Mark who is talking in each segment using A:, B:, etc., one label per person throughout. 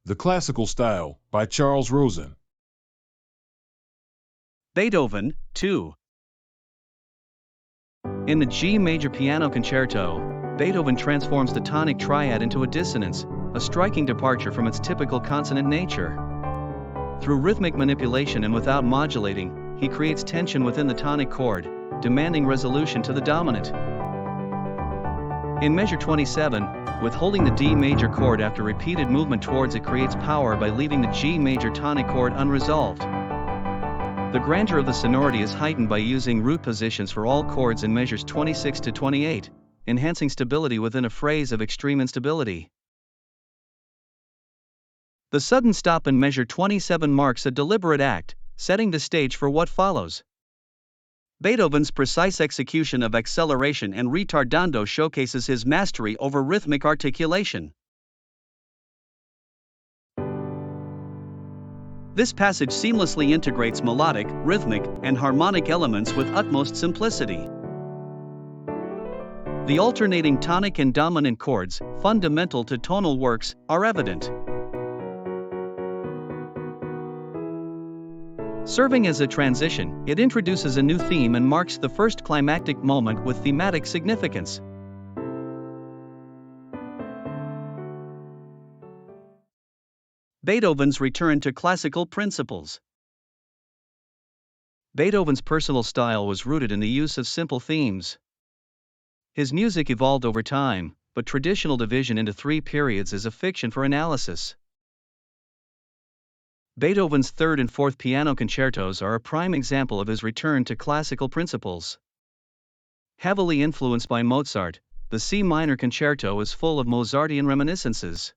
A: The Classical Style by Charles Roson.
B: Beethoven, 2. In the G major piano concerto, Beethoven transforms the tonic triad into a dissonance, a striking departure from its typical consonant nature. Through rhythmic manipulation and without modulating, he creates tension within the tonic chord, demanding resolution to the dominant. In measure 27, withholding the D major chord after repeated movement towards it creates power by leaving the G major tonic chord unresolved. The grandeur of the sonority is heightened by using root positions for all chords in measures 26 to 28, enhancing stability within a phrase of extreme instability. The sudden stop in measure 27 marks a deliberate act, setting the stage for what follows. Beethoven's precise execution of acceleration and ritardando showcases his mastery over rhythmic articulation. This passage seamlessly integrates melodic, rhythmic, and harmonic elements with utmost simplicity. The alternating tonic and dominant chords, fundamental to tonal works, are evident. Serving as a transition, it introduces a new theme and marks the first climactic moment with thematic significance. Beethoven's return to classical principles. Beethoven's personal style was rooted in the use of simple themes. His music evolved over time, but traditional division into three periods is a fiction for analysis. Beethoven's third and fourth piano concertos are a prime example of his return to classical principles. Heavily influenced by Mozart, the C minor concerto is full of Mozartian reminiscences.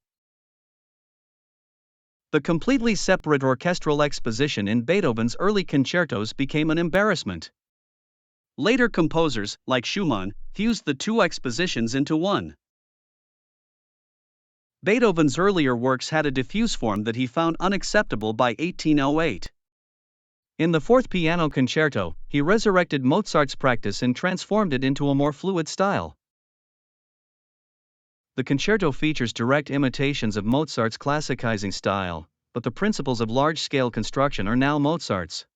B: The completely separate orchestral exposition in Beethoven's early concertos became an embarrassment. Later composers, like Schumann, fused the two expositions into one. Beethoven's earlier works had a diffuse form that he found unacceptable by 1808. In the fourth piano concerto, he resurrected Mozart's practice and transformed it into a more fluid style. The concerto features direct imitations of Mozart's classicizing style, but the principles of large-scale construction are now Mozart's.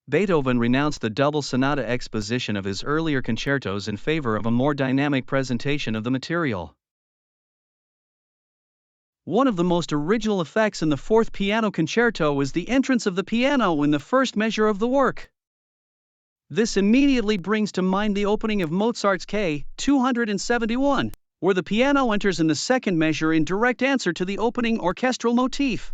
B: Beethoven renounced the double sonata exposition of his earlier concertos in favor of a more dynamic presentation of the material. One of the most original effects in the fourth piano concerto is the entrance of the piano in the first measure of the work. This immediately brings to mind the opening of Mozart's K. 271, where the piano enters in the second measure in direct answer to the opening orchestral motif.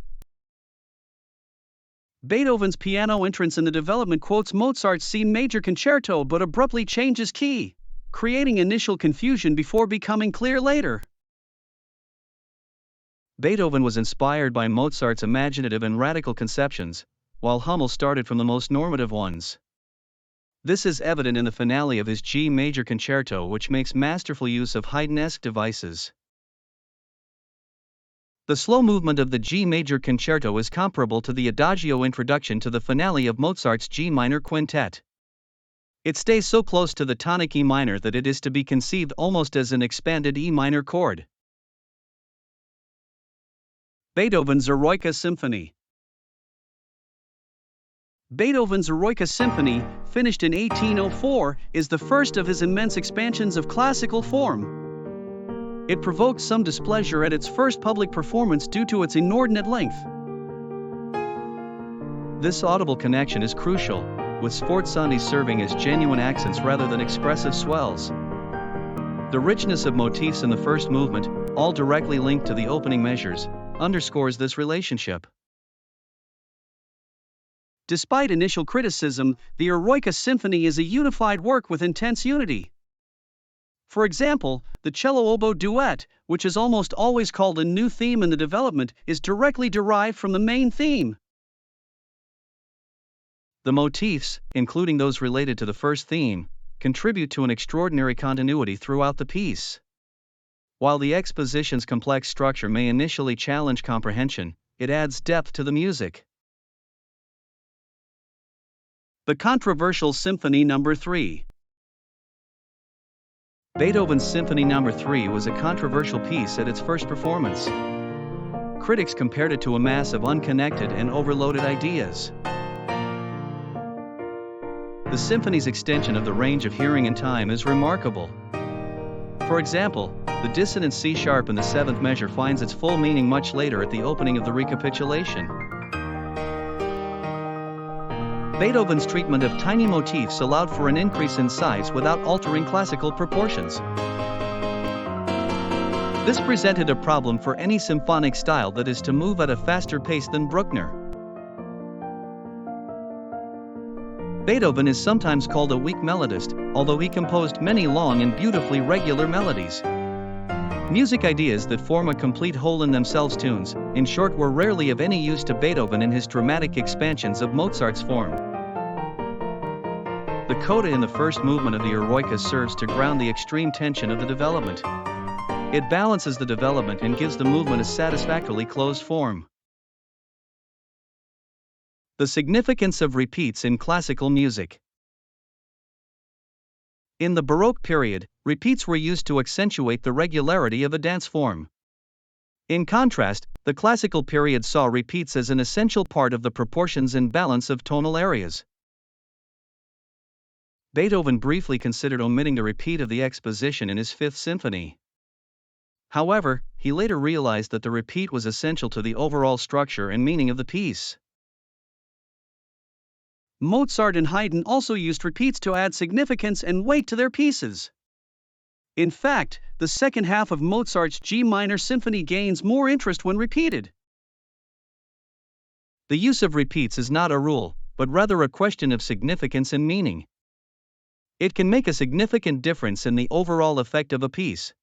B: Beethoven's piano entrance in the development quotes Mozart's C major concerto but abruptly changes key, creating initial confusion before becoming clear later. Beethoven was inspired by Mozart's imaginative and radical conceptions, while Hummel started from the most normative ones. This is evident in the finale of his G major concerto, which makes masterful use of Haydn-esque devices. The slow movement of the G major concerto is comparable to the adagio introduction to the finale of Mozart's G minor quintet. It stays so close to the tonic E minor that it is to be conceived almost as an expanded E minor chord. Beethoven's Eroica Symphony. Beethoven's Eroica Symphony, finished in 1804, is the first of his immense expansions of classical form. It provoked some displeasure at its first public performance due to its inordinate length. This audible connection is crucial, with sforzandi serving as genuine accents rather than expressive swells. The richness of motifs in the first movement, all directly linked to the opening measures, underscores this relationship. Despite initial criticism, the Eroica Symphony is a unified work with intense unity. For example, the cello-oboe duet, which is almost always called a new theme in the development, is directly derived from the main theme. The motifs, including those related to the first theme, contribute to an extraordinary continuity throughout the piece. While the exposition's complex structure may initially challenge comprehension, it adds depth to the music. The Controversial Symphony No. 3. Beethoven's Symphony No. 3 was a controversial piece at its first performance. critics compared it to a mass of unconnected and overloaded ideas. The symphony's extension of the range of hearing and time is remarkable. For example, the dissonant C-sharp in the 7th measure finds its full meaning much later at the opening of the recapitulation. Beethoven's treatment of tiny motifs allowed for an increase in size without altering classical proportions. This presented a problem for any symphonic style that is to move at a faster pace than Bruckner. Beethoven is sometimes called a weak melodist, although he composed many long and beautifully regular melodies. Music ideas that form a complete whole in themselves, tunes, in short, were rarely of any use to Beethoven in his dramatic expansions of Mozart's form. The coda in the first movement of the Eroica serves to ground the extreme tension of the development. It balances the development and gives the movement a satisfactorily closed form. The significance of repeats in classical music. In the Baroque period, repeats were used to accentuate the regularity of a dance form. In contrast, the classical period saw repeats as an essential part of the proportions and balance of tonal areas. Beethoven briefly considered omitting the repeat of the exposition in his Fifth Symphony. However, he later realized that the repeat was essential to the overall structure and meaning of the piece. Mozart and Haydn also used repeats to add significance and weight to their pieces. In fact, the second half of Mozart's G minor symphony gains more interest when repeated. The use of repeats is not a rule, but rather a question of significance and meaning. It can make a significant difference in the overall effect of a piece.